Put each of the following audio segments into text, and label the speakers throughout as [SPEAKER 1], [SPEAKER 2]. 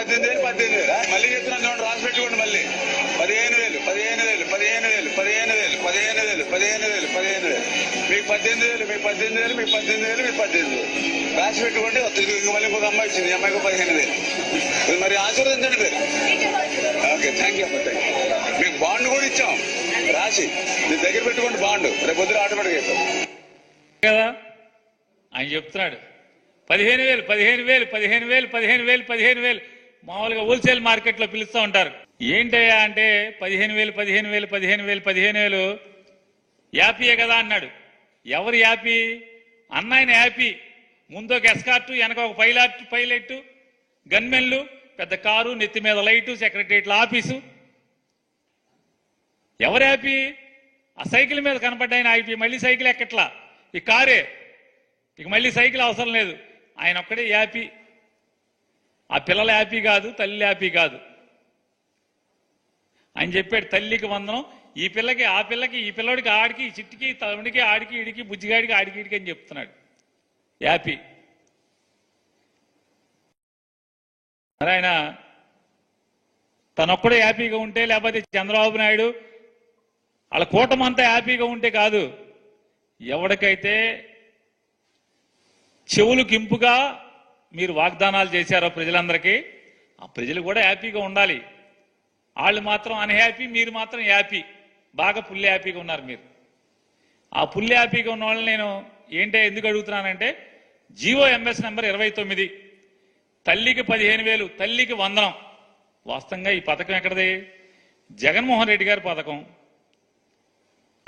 [SPEAKER 1] 18,000 మళ్ళీ చెప్తున్నాను చూడండి, రాసి పెట్టుకోండి. మళ్ళీ 15,000 15,000 15,000 15,000 15,000 15,000 15,000 మీకు 18,000 మీకు 18,000 మీకు 18,000 మీకు 18,000 రాసి పెట్టుకోండి. మళ్ళీ ఇంకొక అమ్మాయి వచ్చింది, ఈ అమ్మాయికి 15,000. మరి ఆశీర్వదించండి మీరు. ఓకే, థ్యాంక్ యూ అమ్మా. మీకు బాండ్ కూడా ఇచ్చాం రాసి, మీ దగ్గర పెట్టుకోండి బాండ్. రేపు పొద్దున ఆటోమేటిక్ అయిపోతుంది
[SPEAKER 2] కదా. ఆయన చెప్తున్నాడు 15,000 15,000 15,000 15,000 15,000 మామూలుగా హోల్సేల్ మార్కెట్లో పిలుస్తూ ఉంటారు. ఏంటయ్యా అంటే 15,000 15,000 15,000 15,000 యాపీయే కదా అన్నాడు. ఎవరు యాపీ? అన్నాయన యాపీ. ముందు ఒక ఎస్కార్టు, వెనక ఒక పైలట్, గన్మెన్లు, పెద్ద కారు, నెత్తి మీద లైటు, సెక్రటరియట్ల ఆఫీసు. ఎవరు యాపీ? ఆ సైకిల్ మీద కనపడ్డాయన యాపీ. మళ్ళీ సైకిల్ ఎక్కట్లా, ఈ కారే. ఇక మళ్ళీ సైకిల్ అవసరం లేదు, ఆయన ఒక్కడే యాపీ. ఆ పిల్లల యాపీ కాదు, తల్లి యాపీ కాదు. ఆయన చెప్పాడు తల్లికి వందనం, ఈ పిల్లకి ఆ పిల్లకి, ఈ పిల్లడికి ఆడికి, ఈ చిట్టికి తమ్ముడికి ఆడికి ఇడికి బుజ్జిగాడికి ఆడికి ఇడికి అని చెప్తున్నాడు యాపీ. మరి ఆయన తనొక్కడే హ్యాపీగా ఉంటే, లేకపోతే చంద్రబాబు నాయుడు వాళ్ళ కూటమంతా హ్యాపీగా ఉంటే కాదు. ఎవరికైతే చెవులు కింపుగా మీరు వాగ్దానాలు చేశారో ప్రజలందరికీ, ఆ ప్రజలు కూడా హ్యాపీగా ఉండాలి. వాళ్ళు మాత్రం అన్హ్యాపీ, మీరు మాత్రం హ్యాపీ, బాగా ఫుల్ హ్యాపీగా ఉన్నారు మీరు. ఆ ఫుల్ హ్యాపీగా ఉన్న వాళ్ళని నేను ఎందుకు అడుగుతున్నానంటే, GOMS నెంబర్ 29, తల్లికి 15,000, తల్లికి వందనం. వాస్తవంగా ఈ పథకం ఎక్కడది? జగన్మోహన్ రెడ్డి గారి పథకం,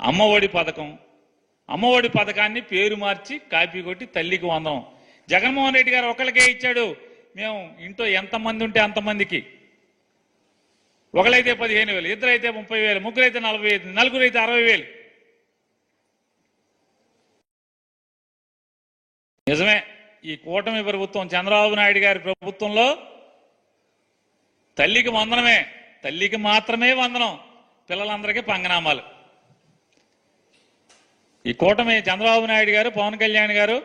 [SPEAKER 2] అమ్మఒడి పథకం. అమ్మఒడి పథకాన్ని పేరు మార్చి కాపీ కొట్టి తల్లికి వందనం. జగన్మోహన్ రెడ్డి గారు ఒకరికే ఇచ్చాడు. మేము ఇంట్లో ఎంతమంది ఉంటే అంతమందికి, ఒకరైతే 15,000, ఇద్దరైతే 30,000, ముగ్గురైతే 40,000, నలుగురైతే 60,000. నిజమే, ఈ కూటమి ప్రభుత్వం, చంద్రబాబు నాయుడు గారి ప్రభుత్వంలో తల్లికి వందనమే, తల్లికి మాత్రమే వందనం, పిల్లలందరికీ పంగనామాలు. ఈ కూటమి చంద్రబాబు నాయుడు గారు, పవన్ కళ్యాణ్ గారు,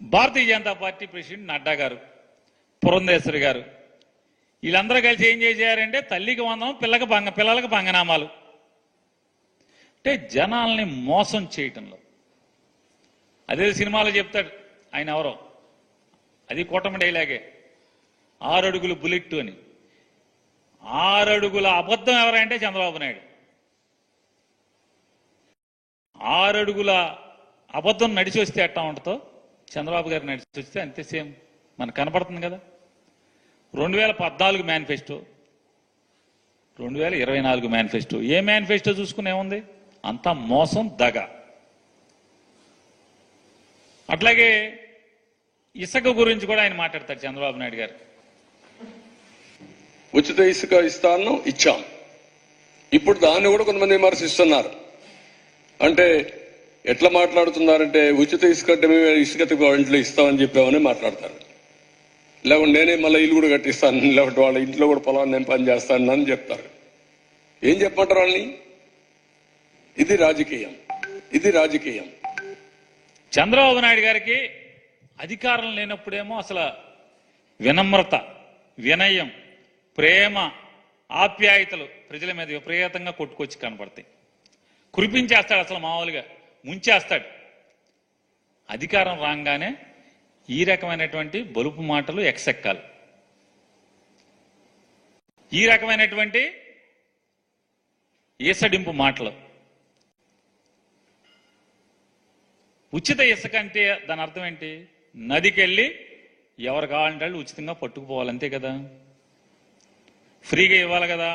[SPEAKER 2] భారతీయ జనతా పార్టీ ప్రెసిడెంట్ నడ్డా గారు, పురంధేశ్వరి గారు, వీళ్ళందరూ కలిసి ఏం చేశారంటే తల్లికి వందనం, పిల్లలకు పంగనామాలు. అంటే జనాల్ని మోసం చేయటంలో. అదే సినిమాలో చెప్తాడు ఆయన ఎవరో, అది కూటమి డైలాగే, 6 అడుగులు బుల్లెట్ అని. 6 అడుగుల అబద్ధం ఎవరంటే చంద్రబాబు నాయుడు. 6 అడుగుల అబద్ధం నడిచి వస్తే ఎట్టా ఉంటుందో చంద్రబాబు గారు నడిచి వస్తే అంతే సేమ్ మనకు కనపడుతుంది కదా. 2014 మేనిఫెస్టో, 2024 మేనిఫెస్టో. ఏ మేనిఫెస్టో చూసుకుని ఏముంది? అంతా మోసం, దగ. అట్లాగే ఇసుక గురించి కూడా ఆయన మాట్లాడతారు చంద్రబాబు నాయుడు గారు.
[SPEAKER 3] ఉచిత ఇసుక ఇస్తాను, ఇచ్చాం. ఇప్పుడు దాన్ని కూడా కొంతమంది విమర్శిస్తున్నారు. అంటే ఎట్లా మాట్లాడుతున్నారంటే, ఉచిత ఇసుక అంటే మేము ఇసుక ఇంట్లో ఇస్తామని చెప్పామని మాట్లాడతారు. లేకుంటే నేనే మళ్ళీ ఇల్లు కూడా కట్టిస్తాను, లేకపోతే వాళ్ళ ఇంట్లో కూడా పొలాన్ని నేను పని చేస్తాను అని చెప్తారు. ఏం చెప్పమంటారు వాళ్ళని? ఇది రాజకీయం, ఇది రాజకీయం.
[SPEAKER 2] చంద్రబాబు నాయుడు గారికి అధికారం లేనప్పుడేమో అసలు వినమ్రత, వినయం, ప్రేమ, ఆప్యాయతలు ప్రజల మీద విపరీతంగా కొట్టుకొచ్చి కనపడతాయి. కురిపించేస్తాడు, అసలు మామూలుగా ముంచేస్తాడు. అధికారం రాగానే ఈ రకమైనటువంటి బలుపు మాటలు, ఎక్సెక్కాలు, ఈ రకమైనటువంటి ఈసడింపు మాటలు. ఉచిత ఇసుక అంటే దాని అర్థం ఏంటి? నదికి వెళ్ళి ఎవరు కావాలంటే వాళ్ళు ఉచితంగా పట్టుకుపోవాలంతే కదా, ఫ్రీగా ఇవ్వాలి కదా.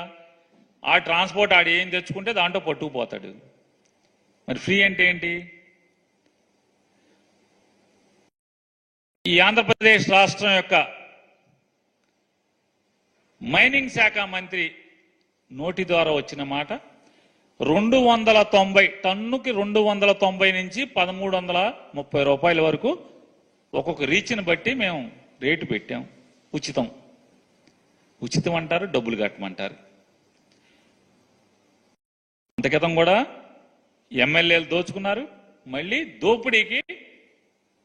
[SPEAKER 2] ఆ ట్రాన్స్పోర్ట్ ఆడు ఏం తెచ్చుకుంటే దాంట్లో పట్టుకుపోతాడు. మరి ఫ్రీ అంటే ఏంటి? ఈ ఆంధ్రప్రదేశ్ రాష్ట్రం యొక్క మైనింగ్ శాఖ మంత్రి నోటి ద్వారా వచ్చిన మాట 290, టన్నుకి 290 నుంచి 1,330 రూపాయల వరకు ఒక్కొక్క రీచ్ని బట్టి మేము రేటు పెట్టాం. ఉచితం, ఉచితం అంటారు, డబ్బులు కట్టమంటారు. అంత క్రితం కూడా ఎమ్మెల్యేలు దోచుకున్నారు. మళ్ళీ దోపిడీకి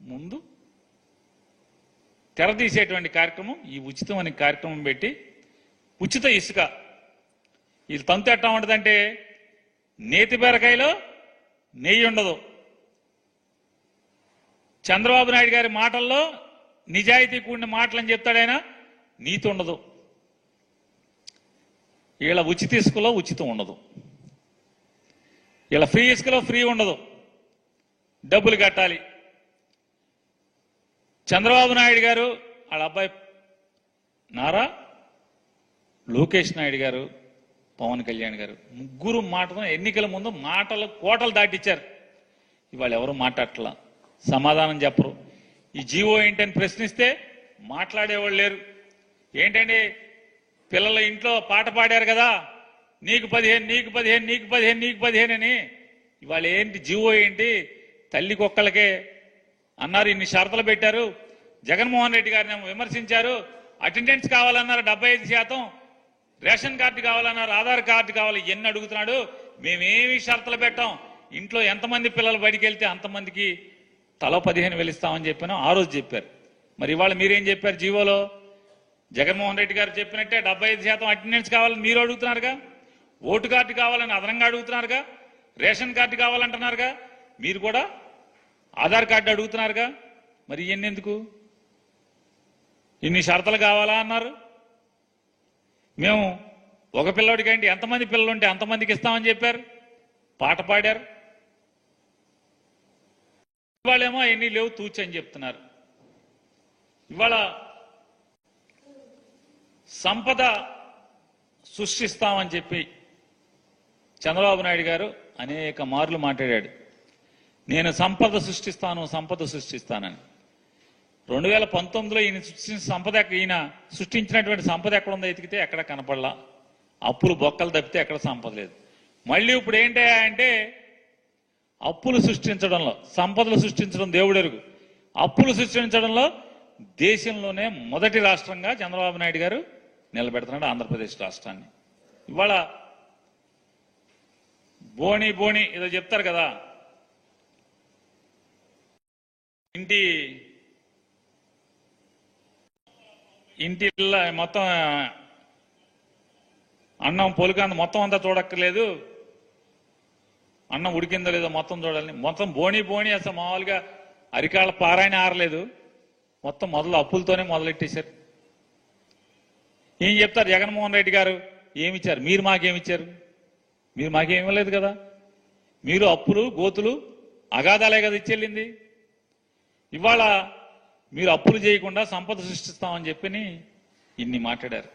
[SPEAKER 2] ముందు తెరదీసేటువంటి కార్యక్రమం ఈ ఉచితం అనే కార్యక్రమం పెట్టి ఉచిత ఇసుక ఇది తంతు ఎట్టా ఉంటుందంటే నేతి బీరకాయలో నెయ్యి ఉండదు. చంద్రబాబు నాయుడు గారి మాటల్లో నిజాయితీ కూడిన మాటలని చెప్తాడు ఆయన, నీతి ఉండదు. వీళ్ళ ఉచిత ఇసుకలో ఉచితం ఉండదు, వీళ్ళ ఫ్రీ ఇసుకలో ఫ్రీ ఉండదు, డబ్బులు కట్టాలి. చంద్రబాబు నాయుడు గారు వాళ్ళ అబ్బాయి నారా లోకేష్ నాయుడు గారు, పవన్ కళ్యాణ్ గారు ముగ్గురు మాటతో ఎన్నికల ముందు మాటలు కోటలు దాటిచ్చారు. ఇవాళ ఎవరు మాట్లాడట్లా, సమాధానం చెప్పరు. ఈ జీవో ఏంటని ప్రశ్నిస్తే మాట్లాడేవాళ్ళు లేరు. ఏంటండి పిల్లలు ఇంట్లో పాట పాడారు కదా, నీకు 15 నీకు 15 నీకు 15 నీకు 15 అని. ఇవాళ ఏంటి జీవో ఏంటి? తల్లికి ఒక్కళ్ళకే అన్నారు, ఇన్ని షరతులు పెట్టారు. జగన్మోహన్ రెడ్డి గారిని విమర్శించారు. అటెండెన్స్ కావాలన్నారు 75%, రేషన్ కార్డు కావాలన్నారు, ఆధార్ కార్డు కావాలి, ఎన్ని అడుగుతున్నాడు. మేమేమి షరతులు పెట్టాం, ఇంట్లో ఎంతమంది పిల్లలు బయటికి వెళ్తే అంతమందికి తలో 15,000 ఇస్తామని చెప్పాను, ఆ రోజు చెప్పారు. మరి ఇవాళ మీరేం చెప్పారు జీవోలో? జగన్మోహన్ రెడ్డి గారు చెప్పినట్టే 75% అటెండెన్స్ కావాలని మీరు అడుగుతున్నారుగా, ఓటు కార్డు కావాలని అదనంగా అడుగుతున్నారుగా, రేషన్ కార్డు కావాలంటున్నారుగా, మీరు కూడా ఆధార్ కార్డు అడుగుతున్నారుగా. మరి ఇవన్నీ ఎందుకు? ఇన్ని షరతులు కావాలా అన్నారు. మేము ఒక పిల్లడికి ఏంటి ఎంతమంది పిల్లలు ఉంటే అంతమందికి ఇస్తామని చెప్పారు, పాట పాడారు. ఇవాళేమో ఎన్ని లేవు తూచి అని చెప్తున్నారు. ఇవాళ సంపద సృష్టిస్తామని చెప్పి చంద్రబాబు నాయుడు గారు అనేక మార్లు మాట్లాడాడు. నేను సంపద సృష్టిస్తానని. 2019లో ఈయన సృష్టించిన సంపద, ఈయన సృష్టించినటువంటి సంపద ఎక్కడ ఉందో ఎతికితే ఎక్కడ కనపడలా. అప్పులు బొక్కలు తప్పితే ఎక్కడ సంపద లేదు. మళ్ళీ ఇప్పుడు ఏంటయ్యా అంటే అప్పులు సృష్టించడంలో, సంపదలు సృష్టించడం దేవుడెరుగు, అప్పులు సృష్టించడంలో దేశంలోనే మొదటి రాష్ట్రంగా చంద్రబాబు నాయుడు గారు నిలబెడుతున్నాడు ఆంధ్రప్రదేశ్ రాష్ట్రాన్ని. ఇవాళ బోణి ఏదో చెప్తారు కదా, ఇంటిల్లో మొత్తం అన్నం పొలికాంత మొత్తం అంతా చూడక్కర్లేదు, అన్నం ఉడికిందో లేదో మొత్తం చూడాలి. మొత్తం బోణి అసలు మామూలుగా అరికాళ్ళ పారాయణ ఆరలేదు, మొత్తం మొదలు అప్పులతోనే మొదలెట్టేశారు. ఏం చెప్తారు జగన్మోహన్ రెడ్డి గారు? ఏమిచ్చారు? మీరు మాకేమిచ్చారు? మీరు మాకేమివ్వలేదు కదా. మీరు అప్పులు గోతులు అగాధాలే కదా ఇచ్చెళ్ళింది. ఇవాళ మీరు అప్పులు చేయకుండా సంపద సృష్టిస్తామని చెప్పి ఇన్ని మాట్లాడారు.